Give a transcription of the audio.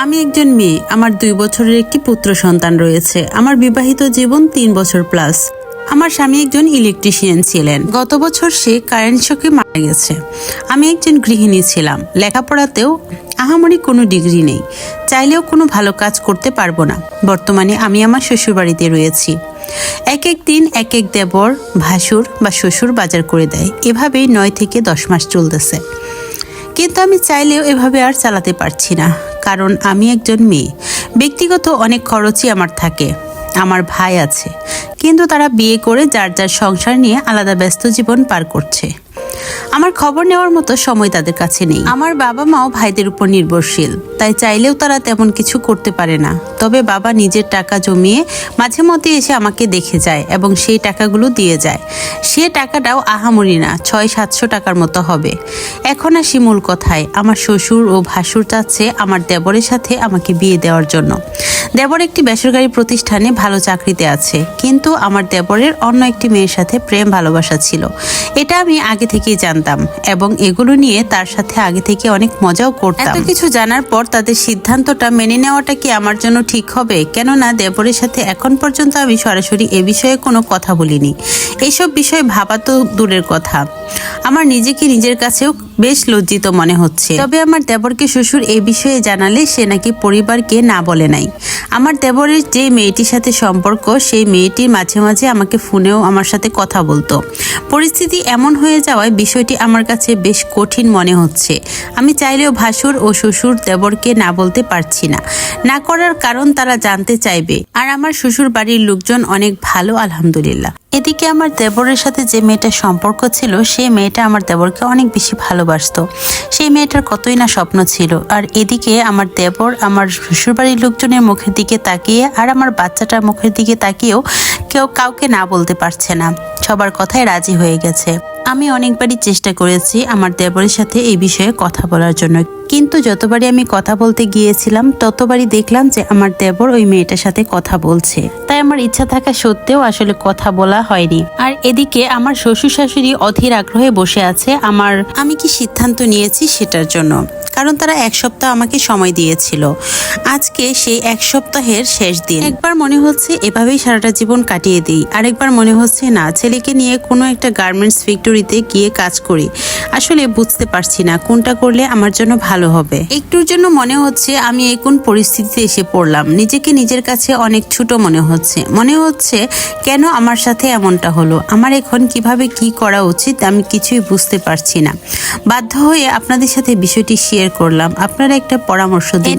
আমি একজন মেয়ে। আমার 2 বছরের একটি পুত্র সন্তান রয়েছে। আমার বিবাহিত জীবন 3 বছর প্লাস। আমার স্বামী একজন ইলেকট্রিশিয়ান ছিলেন। গত বছর সে কারেন্ট শকে মারা গেছে। আমি একজন গৃহিণী ছিলাম। লেখাপড়াতেও আহামরি কোনো ডিগ্রি নেই। চাইলেও কোনো ভালো কাজ করতে পারবো না। বর্তমানে আমি আমার শ্বশুরবাড়িতে রয়েছি। এক এক দিন এক এক দেবর, ভাসুর বা শ্বশুর বাজার করে দেয়। এভাবেই 9 থেকে 10 মাস চলতেছে। কিন্তু আমি চাইলেও এভাবে আর চালাতে পারছি না, কারণ আমি একজন মেয়ে। ব্যক্তিগত অনেক খরচই আমার থাকে। আমার ভাই আছে, কিন্তু তারা বিয়ে করে যার যার সংসার নিয়ে আলাদা ব্যস্ত জীবন পার করছে। আমার খবর নেওয়ার মতো সময় তাদের কাছে নেই। আমার বাবা মাও ভাইদের উপর নির্ভরশীল, তাই চাইলেও তারা তেমন কিছু করতে পারে না। তবে বাবা নিজের টাকা জমিয়ে মাঝে মধ্যে এসে আমাকে দেখে যায় এবং সেই টাকাগুলো দিয়ে যায়। সে টাকাটাও আহামরি না, 600-700 টাকার মতো হবে। এখন আসি মূল কথায়। আমার শ্বশুর ও ভাসুর চাচ্ছে আমার দেবরের সাথে আমাকে বিয়ে দেওয়ার জন্য। দেবর একটি বেসরকারি প্রতিষ্ঠানে ভালো চাকরিতে আছে, কিন্তু আমার দেবরের অন্য একটি মেয়ের সাথে প্রেম ভালোবাসা ছিল। এটা আমি আগে থেকেই জানতাম এবং এগুলো নিয়ে তার সাথে আগে থেকে অনেক মজাও করতাম। এত কিছু জানার পর তাদের সিদ্ধান্তটা মেনে নেওয়াটা কি আমার জন্য ঠিক হবে? কেননা দেবরের সাথে এখন পর্যন্ত আমি সরাসরি এ বিষয়ে কোনো কথা বলিনি। এইসব বিষয়ে ভাবা তো দূরের কথা, আমার নিজেকে নিজের কাছেও বেশ লজ্জিত মনে হচ্ছে। তবে আমার দেবরকে শ্বশুর এই বিষয়ে জানালে সে নাকি পরিবারকে না বলে নাই। আমার দেবরের যে মেয়েটির সাথে সম্পর্ক, সেই মেয়েটির মাঝে মাঝে আমাকে ফোনেও আমার সাথে কথা বলতো। পরিস্থিতি এমন হয়ে যাওয়ায় বিষয়টি আমার কাছে বেশ কঠিন মনে হচ্ছে। আমি চাইলেও ভাসুর ও শ্বশুর দেবরকে না বলতে পারছি না। না করার কারণ তারা জানতে চাইবে। আর আমার শ্বশুর বাড়ির লোকজন অনেক ভালো, আলহামদুলিল্লাহ। এদিকে আমার দেবরের সাথে যে মেয়েটার সম্পর্ক ছিল, সেই মেয়েটা আমার দেবরকে অনেক বেশি ভালোবাসতো। সেই মেয়েটার কতই না স্বপ্ন ছিল। আর এদিকে আমার দেবর আমার শ্বশুরবাড়ির লোকজনের মুখের দিকে তাকিয়ে আর আমার বাচ্চাটার মুখের দিকে তাকিয়েও কেউ কাউকে না বলতে পারছে না। সবার কথায় রাজি হয়ে গেছে। আমি অনেকবারই চেষ্টা করেছি আমার দেবরের সাথে এই বিষয়ে কথা বলার জন্য, কিন্তু যতবারই আমি কথা বলতে গিয়েছিলাম ততবারই দেখলাম যে আমার দেবর ওই মেয়েটার সাথে কথা বলছে। তাই আমার ইচ্ছা থাকা সত্ত্বেও আসলে কথা বলা হয়নি। আর এদিকে আমার শ্বশুর শাশুড়ি অধীর আগ্রহে বসে আছে আমি কি সিদ্ধান্ত নিয়েছি সেটার জন্য, কারণ তারা 1 সপ্তাহ আমাকে সময় দিয়েছিল। আজকে সেই 1 সপ্তাহের শেষ দিন। একবার মনে হচ্ছে এভাবেই সারাটা জীবন কাটিয়ে দিই, আরেকবার মনে হচ্ছে না, ছেলেকে নিয়ে কোনো একটা গার্মেন্টস ফ্যাক্টরিতে গিয়ে কাজ করি। আসলে বুঝতে পারছি না কোনটা করলে আমার জন্য ভালো হবে। একটুর জন্য মনে হচ্ছে আমি এই কোন পরিস্থিতিতে এসে পড়লাম। নিজেকে নিজের কাছে অনেক ছোট মনে হচ্ছে কেন আমার সাথে এমনটা হলো। আমার এখন কিভাবে কি করা উচিত আমি কিছুই বুঝতে পারছি না। বাধ্য হয়ে আপনাদের সাথে বিষয়টি শেয়ার করলাম। আপনারা একটা পরামর্শ দিন।